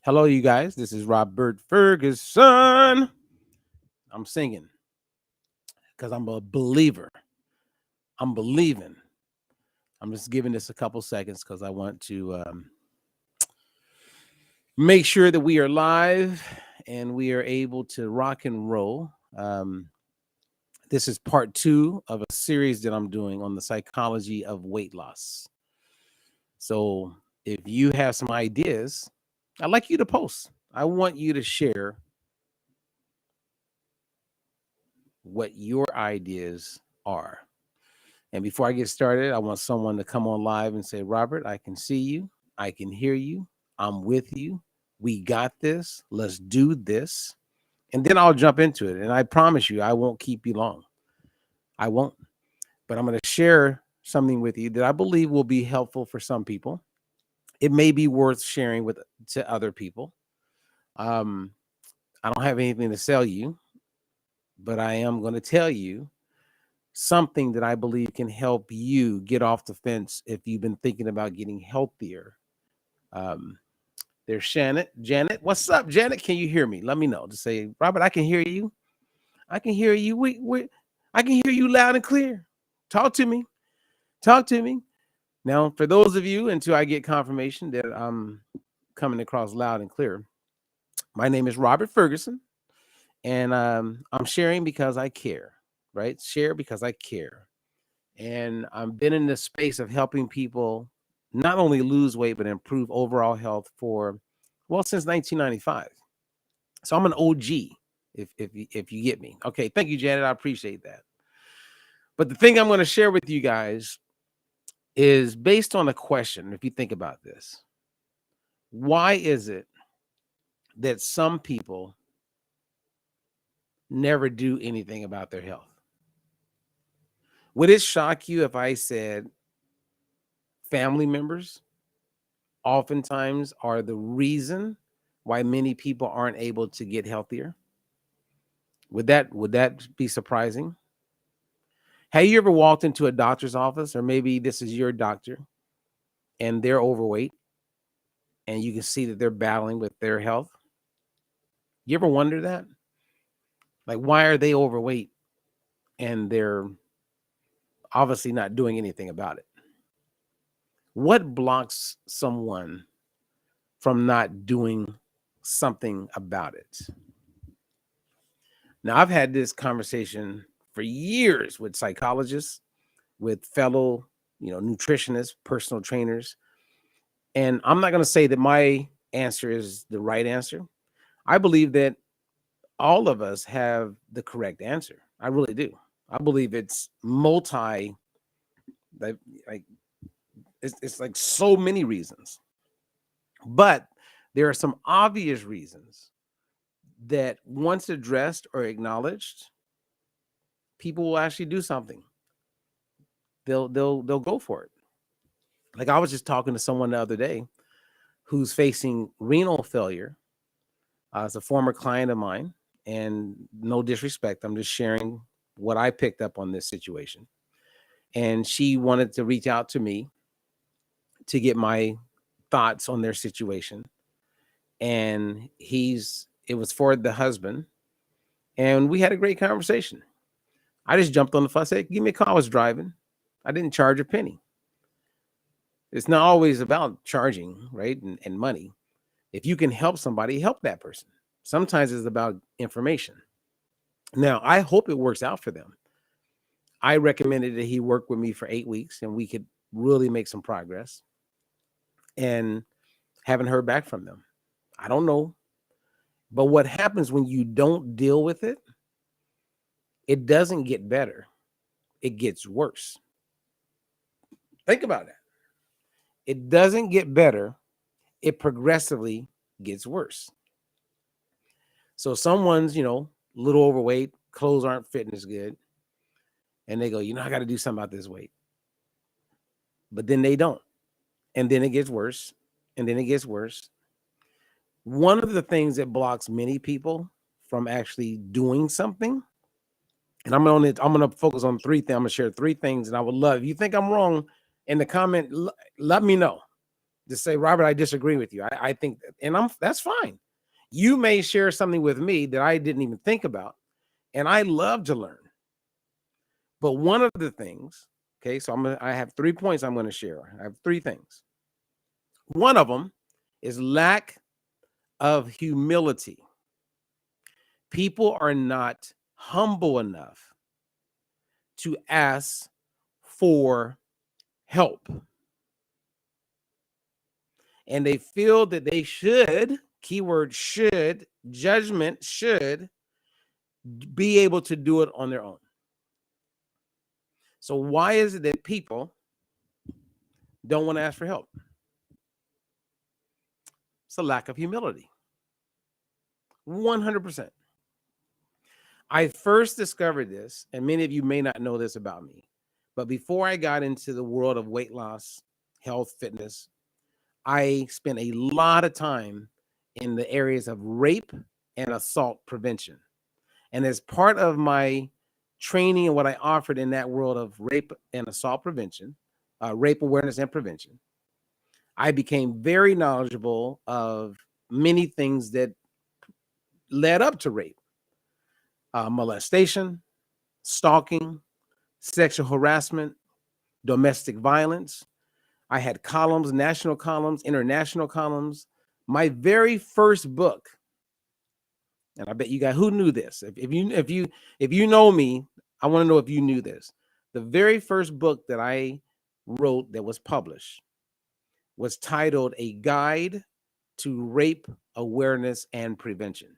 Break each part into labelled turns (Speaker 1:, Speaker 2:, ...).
Speaker 1: Hello, you guys. This is Robert Ferguson. I'm singing because I'm a believer. I'm believing. I'm just giving this a couple seconds because I want to make sure that we are live and we are able to rock and roll. This is part two of a series that I'm doing on the psychology of weight loss. So if you have some ideas, I'd like you to post. I want you to share what your ideas are. And before I get started, I want someone to come on live and say, Robert, I can see you. I can hear you. I'm with you. We got this. Let's do this. And then I'll jump into it. And I promise you, I won't keep you long. I won't. But I'm going to share something with you that I believe will be helpful for some people. It may be worth sharing with to other people. Um, I don't have anything to sell you, but I am going to tell you something that I believe can help you get off the fence if you've been thinking about getting healthier. Um, there's Janet. Janet, what's up, Janet? Can you hear me? Let me know. To say, Robert, I can hear you. I can hear you. I can hear you loud and clear. Talk to me. Talk to me. Now, for those of you, until I get confirmation that I'm coming across loud and clear, my name is Robert Ferguson, and I'm sharing because I care, right? Share because I care. And I've been in the space of helping people not only lose weight but improve overall health for since 1995. So I'm an OG, if you get me. Okay, thank you, Janet. I appreciate that. But the thing I'm going to share with you guys is based on a question. If you think about this, why is it that some people never do anything about their health? Would it shock you if I said family members oftentimes are the reason why many people aren't able to get healthier? Would that be surprising? Have you ever walked into a doctor's office, or maybe this is your doctor, and they're overweight, and you can see that they're battling with their health? You ever wonder that? Like, why are they overweight and they're obviously not doing anything about it? What blocks someone from not doing something about it? Now, I've had this conversation for years with psychologists, with fellow, nutritionists, personal trainers. And I'm not going to say that my answer is the right answer. I believe that all of us have the correct answer. I really do. I believe it's like, like it's like so many reasons. But there are some obvious reasons that once addressed or acknowledged, people will actually do something. They'll go for it. Like, I was just talking to someone the other day who's facing renal failure. It's a former client of mine, and no disrespect, I'm just sharing what I picked up on this situation. And she wanted to reach out to me to get my thoughts on their situation. And it was for the husband, and we had a great conversation. I just jumped on the phone, said, give me a call. I was driving. I didn't charge a penny. It's not always about charging, right? And money. If you can help somebody, help that person. Sometimes it's about information. Now, I hope it works out for them. I recommended that he work with me for 8 weeks and we could really make some progress. And haven't heard back from them. I don't know. But what happens when you don't deal with it, it doesn't get better. It gets worse. Think about that. It doesn't get better. It progressively gets worse. So someone's, a little overweight, clothes aren't fitting as good, and they go, I got to do something about this weight. But then they don't. And then it gets worse, and then it gets worse. One of the things that blocks many people from actually doing something, and I'm gonna focus on 3 things. I'm gonna share 3 things, and I would love, if you think I'm wrong in the comment, let me know. to say, Robert, I disagree with you. I think, and that's fine. You may share something with me that I didn't even think about, and I love to learn. But one of the things, okay, so I have 3 points I'm going to share. I have 3 things. One of them is lack of humility. People are not humble enough to ask for help. And they feel that they should, keyword should, judgment should, be able to do it on their own. So why is it that people don't want to ask for help? It's a lack of humility. 100%. I first discovered this, and many of you may not know this about me, but before I got into the world of weight loss, health, fitness, I spent a lot of time in the areas of rape and assault prevention. And as part of my training and what I offered in that world of rape and assault prevention, rape awareness and prevention, I became very knowledgeable of many things that led up to rape, molestation, stalking, sexual harassment, domestic violence. I had columns, national columns, international columns. My very first book, and I bet you guys who knew this. If you know me, I want to know if you knew this. The very first book that I wrote that was published was titled A Guide to Rape Awareness and Prevention.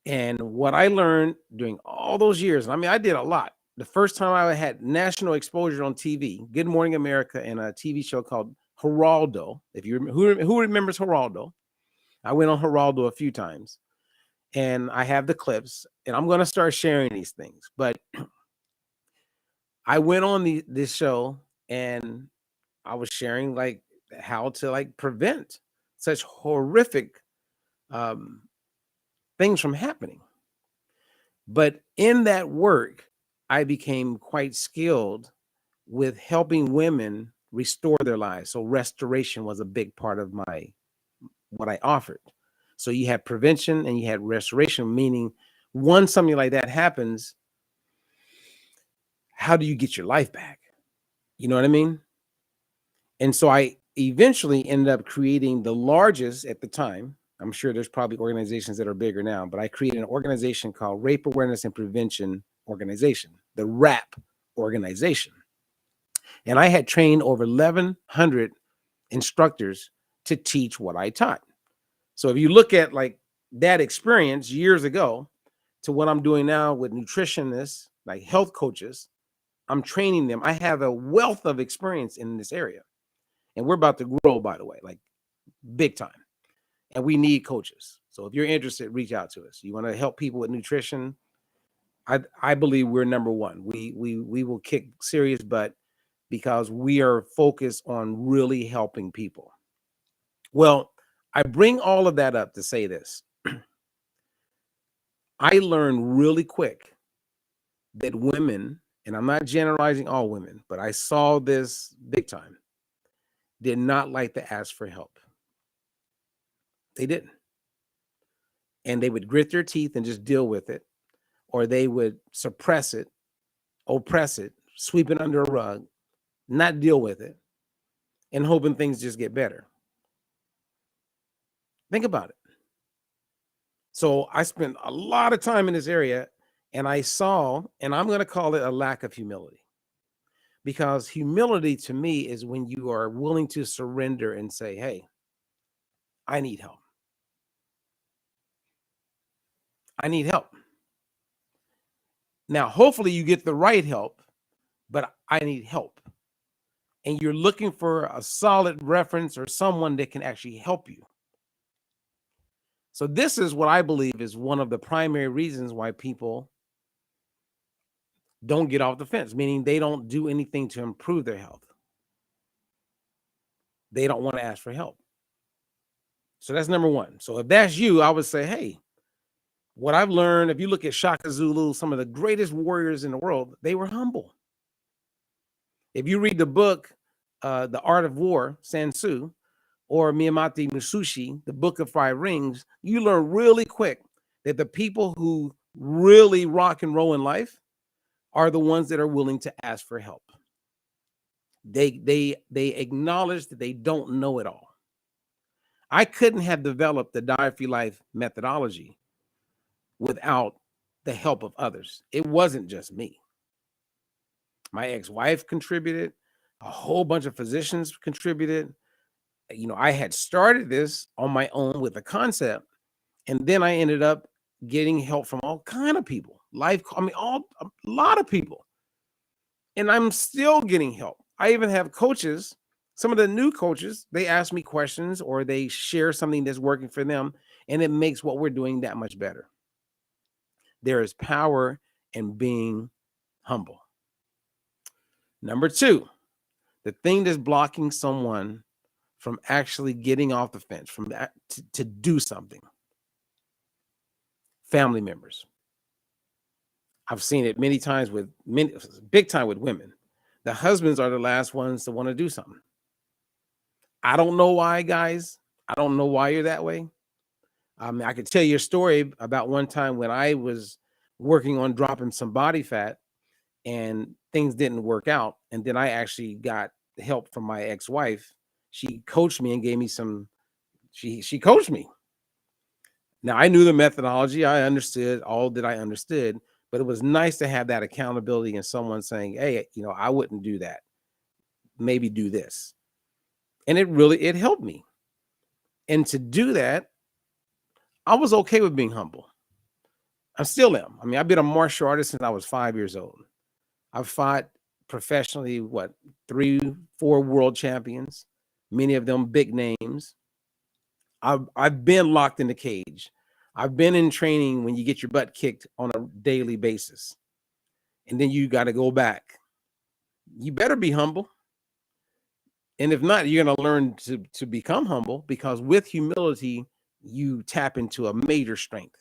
Speaker 1: And what I learned during all those years, I mean, I did a lot. The first time I had national exposure on TV, Good Morning America, and a TV show called Geraldo. If you who remembers Geraldo? I went on Geraldo a few times, and I have the clips, and I'm going to start sharing these things. But I went on this show, and I was sharing like how to like prevent such horrific things from happening. But in that work, I became quite skilled with helping women restore their lives. So restoration was a big part of what I offered. So you had prevention and you had restoration, meaning once something like that happens, how do you get your life back? You know what I mean? And so I eventually ended up creating the largest at the time. I'm sure there's probably organizations that are bigger now, but I created an organization called Rape Awareness and Prevention Organization, the RAP organization. And I had trained over 1,100 instructors to teach what I taught. So if you look at like that experience years ago to what I'm doing now with nutritionists, like health coaches, I'm training them. I have a wealth of experience in this area. And we're about to grow, by the way, like big time. And we need coaches. So if you're interested, reach out to us. You want to help people with nutrition? I believe we're number one. We will kick serious butt because we are focused on really helping people. Well, I bring all of that up to say this. I learned really quick that women, and I'm not generalizing all women, but I saw this big time, did not like to ask for help. They didn't. And they would grit their teeth and just deal with it, or they would suppress it, oppress it, sweep it under a rug, not deal with it, and hoping things just get better. Think about it. So I spent a lot of time in this area, and I saw, and I'm going to call it a lack of humility. Because humility to me is when you are willing to surrender and say, hey, I need help. I need help. Now, hopefully you get the right help, but I need help. And you're looking for a solid reference or someone that can actually help you. So this is what I believe is one of the primary reasons why people don't get off the fence, meaning they don't do anything to improve their health. They don't want to ask for help. So that's number one. So if that's you, I would say, hey, what I've learned, if you look at Shaka Zulu, some of the greatest warriors in the world, they were humble. If you read the book, The Art of War, Sun Tzu, or Miyamoto Musashi, The Book of Five Rings, you learn really quick that the people who really rock and roll in life are the ones that are willing to ask for help. They acknowledge that they don't know it all. I couldn't have developed the Diet Free Life methodology without the help of others. It wasn't just me. My ex-wife contributed, a whole bunch of physicians contributed. You know, I had started this on my own with the concept, and then I ended up getting help from all kind of people. A lot of people. And I'm still getting help. I even have coaches. Some of the new coaches, they ask me questions or they share something that's working for them, and it makes what we're doing that much better. There is power in being humble. Number two, the thing that's blocking someone from actually getting off the fence, from that to do something. Family members. I've seen it many times with big time with women. The husbands are the last ones to want to do something. I don't know why, guys. I don't know why you're that way. I could tell you a story about one time when I was working on dropping some body fat and things didn't work out. And then I actually got help from my ex-wife. She coached me and gave me she coached me. Now, I knew the methodology. I understood all that I understood, but it was nice to have that accountability and someone saying, hey, you know, I wouldn't do that. Maybe do this. And it helped me. And to do that, I was okay with being humble. I still am. I mean, I've been a martial artist since I was 5 years old. I've fought professionally, 3, 4 world champions, many of them big names. I've been locked in the cage. I've been in training when you get your butt kicked on a daily basis. And then you got to go back. You better be humble. And if not, you're going to learn to become humble, because with humility, you tap into a major strength.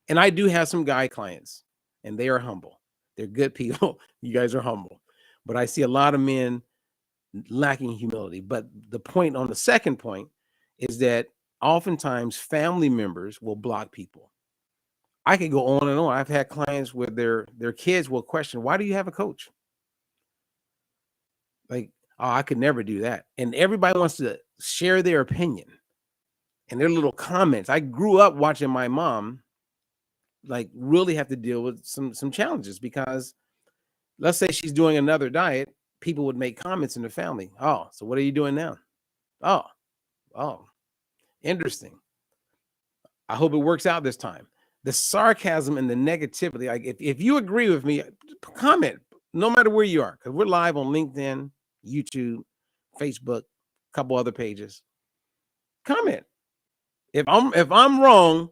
Speaker 1: And I do have some guy clients, and they are humble. They're good people. You guys are humble. But I see a lot of men lacking humility. But the point on the second point is that oftentimes family members will block people. I could go on and on. I've had clients where their kids will question, why do you have a coach? Like, oh, I could never do that. And everybody wants to share their opinion and their little comments. I grew up watching my mom like really have to deal with some challenges, because let's say she's doing another diet, people would make comments in the family. Oh, so what are you doing now? Oh, interesting. I hope it works out this time. The sarcasm and the negativity, like if you agree with me, comment no matter where you are, because we're live on LinkedIn, YouTube, Facebook, a couple other pages. Comment. If I'm wrong,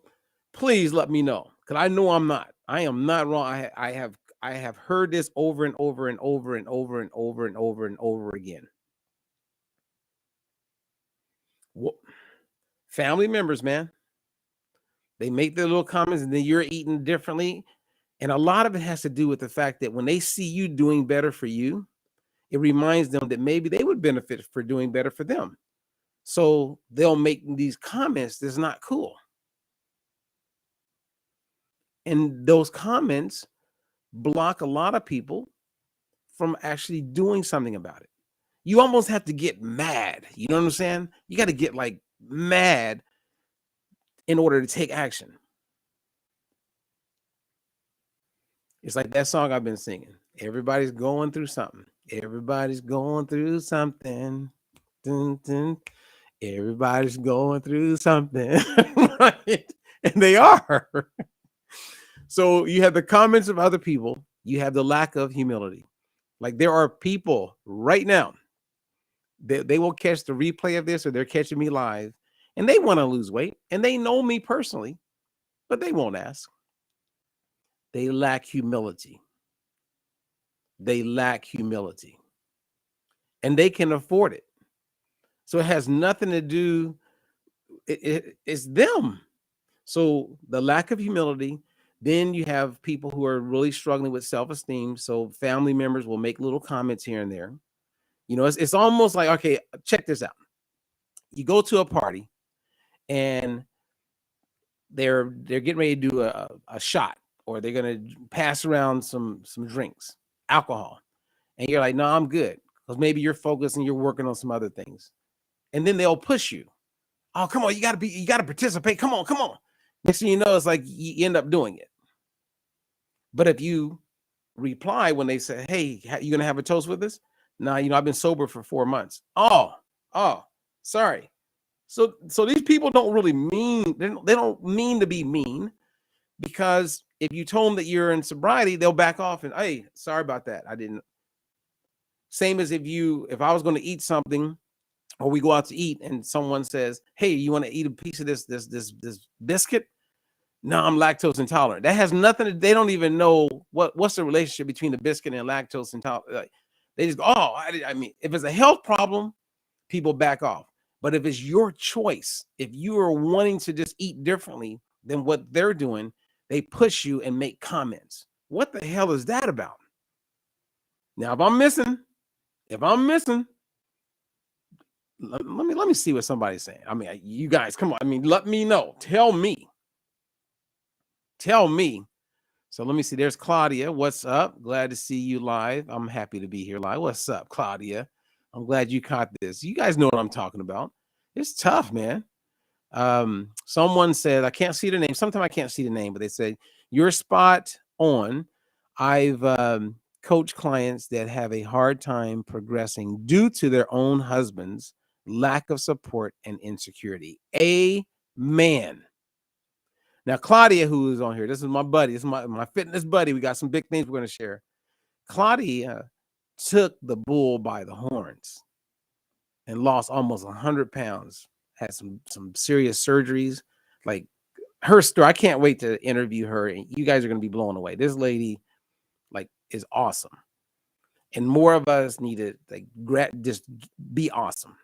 Speaker 1: please let me know, because I know I'm not. I am not wrong. I have heard this over and over and over and over and over and over and over again. Family members, man, they make their little comments, and then you're eating differently. And a lot of it has to do with the fact that when they see you doing better for you, it reminds them that maybe they would benefit for doing better for them. So they'll make these comments that's not cool. And those comments block a lot of people from actually doing something about it. You almost have to get mad. You know what I'm saying? You got to get like mad in order to take action. It's like that song I've been singing. Everybody's going through something. Everybody's going through something. Dun, dun. Everybody's going through something. Right? And they are. So you have the comments of other people. You have the lack of humility. Like there are people right now, they will catch the replay of this, or they're catching me live, and they want to lose weight, and they know me personally, but they won't ask. They lack humility. They lack humility. And they can afford it. So it has nothing to do, it's them. So the lack of humility. Then you have people who are really struggling with self-esteem. So family members will make little comments here and there. You know, it's almost like, okay, check this out. You go to a party and they're getting ready to do a shot, or they're gonna pass around some drinks, alcohol, and you're like, no, I'm good, because maybe you're focused and you're working on some other things, and then they'll push you. Oh, come on, you gotta participate. Come on. Next thing you know, it's like you end up doing it. But if you reply when they say, hey, you gonna have a toast with us? Nah, I've been sober for 4 months. Oh, sorry. So these people don't really mean, they don't mean to be mean, because if you told them that you're in sobriety, they'll back off and, hey, sorry about that. I didn't. Same as if I was going to eat something, or we go out to eat and someone says, hey, you want to eat a piece of this biscuit? No, I'm lactose intolerant. That has nothing they don't even know what's the relationship between the biscuit and lactose intolerant. Like, they just go, oh, I mean, if it's a health problem, people back off. But if it's your choice, if you are wanting to just eat differently than what they're doing, they push you and make comments. What the hell is that about? Now, if I'm missing, let me see what somebody's saying. I mean, you guys, come on. I mean, let me know. Tell me. So let me see. There's Claudia. What's up? Glad to see you live. I'm happy to be here live. What's up, Claudia? I'm glad you caught this. You guys know what I'm talking about. It's tough, man. Someone said, I can't see the name. Sometimes I can't see the name, but they said, you're spot on. I've coached clients that have a hard time progressing due to their own husband's lack of support and insecurity. Amen. Now, Claudia, who is on here, this is my buddy. This is my fitness buddy. We got some big things we're going to share. Claudia took the bull by the horns and lost almost 100 pounds, had some serious surgeries. Like, her story, I can't wait to interview her, and you guys are going to be blown away. This lady, like, is awesome. And more of us need to, like, just be awesome.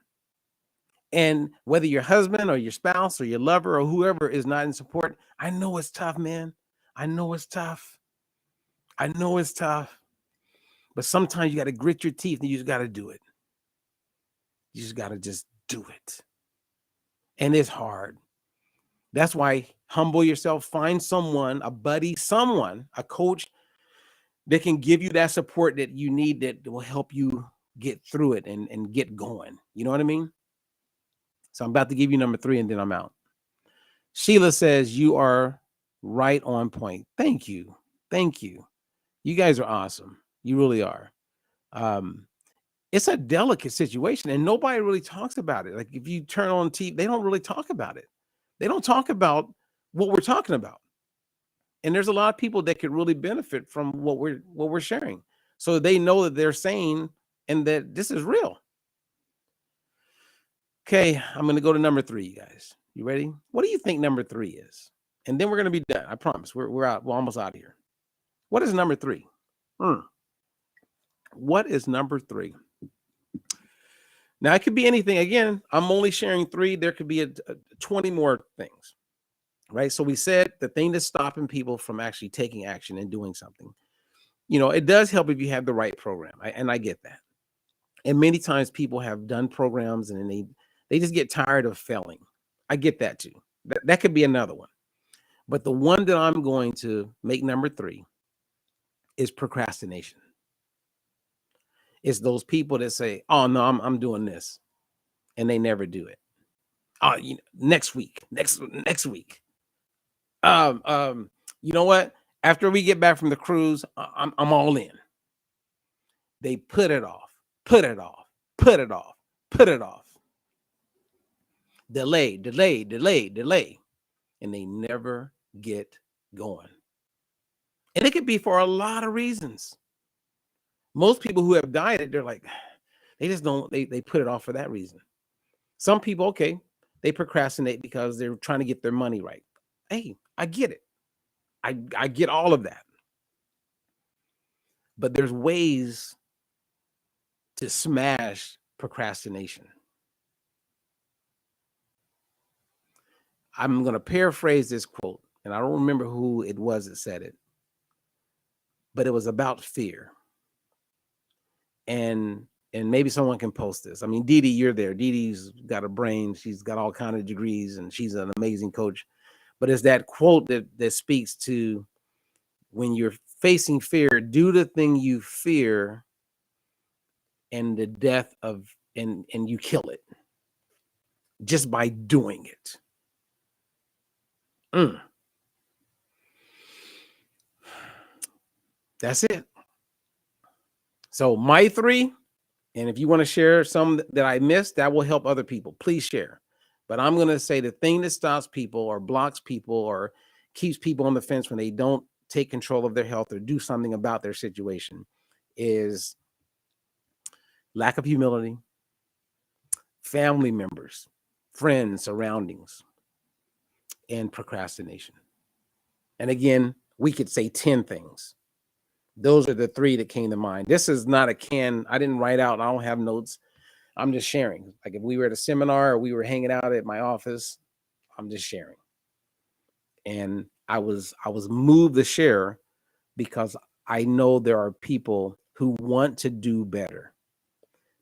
Speaker 1: And whether your husband or your spouse or your lover or whoever is not in support, I know it's tough, man. I know it's tough. But sometimes you got to grit your teeth and you just got to do it. You just got to just do it. And it's hard. That's why humble yourself. Find someone, a buddy, a coach that can give you that support that you need, that will help you get through it and get going. You know what I mean? So I'm about to give you number 3 and then I'm out. Sheila says, you are right on point. Thank you. You guys are awesome. You really are. It's a delicate situation and nobody really talks about it. Like, if you turn on TV, they don't really talk about it. They don't talk about what we're talking about. And there's a lot of people that could really benefit from what we're sharing. So they know that they're sane and that this is real. Okay, I'm going to go to number 3, you guys. You ready? What do you think number 3 is? And then we're going to be done. I promise. We're out. We're almost out of here. What is number 3? What is number 3? Now, it could be anything. Again, I'm only sharing 3. There could be 20 more things, right? So we said the thing that's stopping people from actually taking action and doing something, it does help if you have the right program. And I get that. And many times people have done programs and then they just get tired of failing. I get that too. That could be another one. But the one that I'm going to make number 3 is procrastination. It's those people that say, oh no, I'm doing this, and they never do it. Oh, next week. You know what? After we get back from the cruise, I'm all in. They put it off. Delay. And they never get going. And it could be for a lot of reasons. Most people who have dieted, they're like, they just don't, they put it off for that reason. Some people, okay, they procrastinate because they're trying to get their money right. Hey, I get it. I get all of that. But there's ways to smash procrastination. I'm going to paraphrase this quote, and I don't remember who it was that said it, but it was about fear. And and maybe someone can post this. I mean, Dee Dee, you're there. Dee Dee's got a brain. She's got all kinds of degrees, and she's an amazing coach. But it's that quote that speaks to when you're facing fear, do the thing you fear and the death of, and you kill it just by doing it. That's it. So my 3, and if you want to share some that I missed, that will help other people. Please share. But I'm going to say the thing that stops people or blocks people or keeps people on the fence when they don't take control of their health or do something about their situation is lack of humility, family members, friends, surroundings, and procrastination. And again, we could say 10 things. Those are the 3 that came to mind. This is not a can. I didn't write out. I don't have notes. I'm just sharing. Like if we were at a seminar or we were hanging out at my office, I'm just sharing. And I was moved to share because I know there are people who want to do better,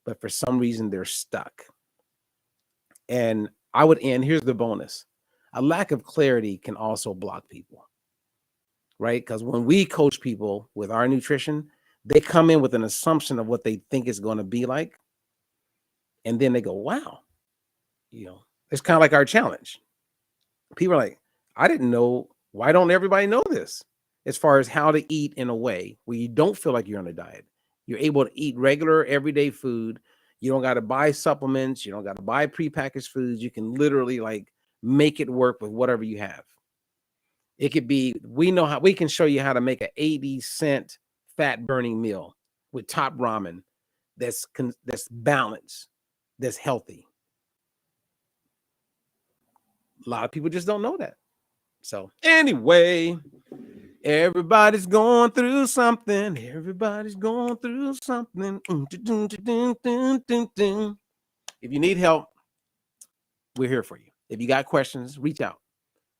Speaker 1: but for some reason they're stuck. And I would end, here's the bonus. A lack of clarity can also block people, right? Because when we coach people with our nutrition, they come in with an assumption of what they think it's going to be like. And then they go, wow, it's kind of like our challenge. People are like, I didn't know. Why don't everybody know this? As far as how to eat in a way where you don't feel like you're on a diet. You're able to eat regular, everyday food. You don't got to buy supplements. You don't got to buy prepackaged foods. You can literally like make it work with whatever you have. It could be, we can show you how to make an 80-cent fat burning meal with top ramen that's balanced, that's healthy. A lot of people just don't know that. So anyway, everybody's going through something. Everybody's going through something. If you need help, we're here for you. If you got questions, reach out.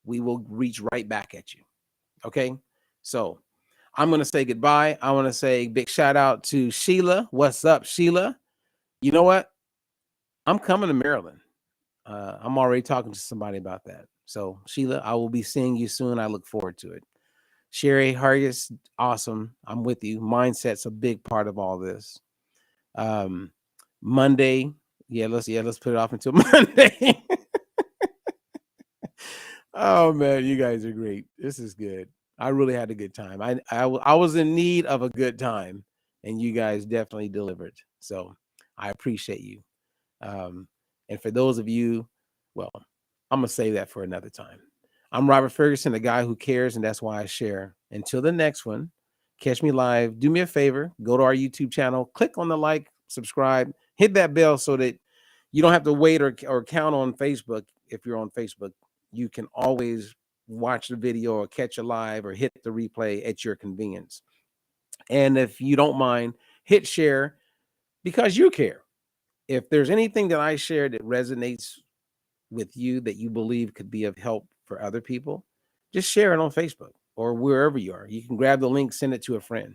Speaker 1: We will reach right back at you. Okay? So I'm going to say goodbye. I want to say big shout out to Sheila. What's up, Sheila? You know what? I'm coming to Maryland. I'm already talking to somebody about that. So Sheila, I will be seeing you soon. I look forward to it. Sherry Hargis, awesome. I'm with you. Mindset's a big part of all this. Monday, let's put it off until Monday. Oh man, you guys are great. This is good. I really had a good time. I was in need of a good time, and you guys definitely delivered. So I appreciate you. And for those of you, well, I'm gonna save that for another time. I'm Robert Ferguson, the guy who cares, and that's why I share. Until the next one, catch me live. Do me a favor, go to our YouTube channel, click on the like, subscribe, hit that bell so that you don't have to wait or count on Facebook. If you're on Facebook, you can always watch the video or catch a live or hit the replay at your convenience. And if you don't mind, hit share because you care. If there's anything that I share that resonates with you that you believe could be of help for other people, just share it on Facebook or wherever you are. You can grab the link, send it to a friend.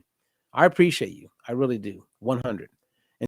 Speaker 1: I appreciate you. I really do. 100.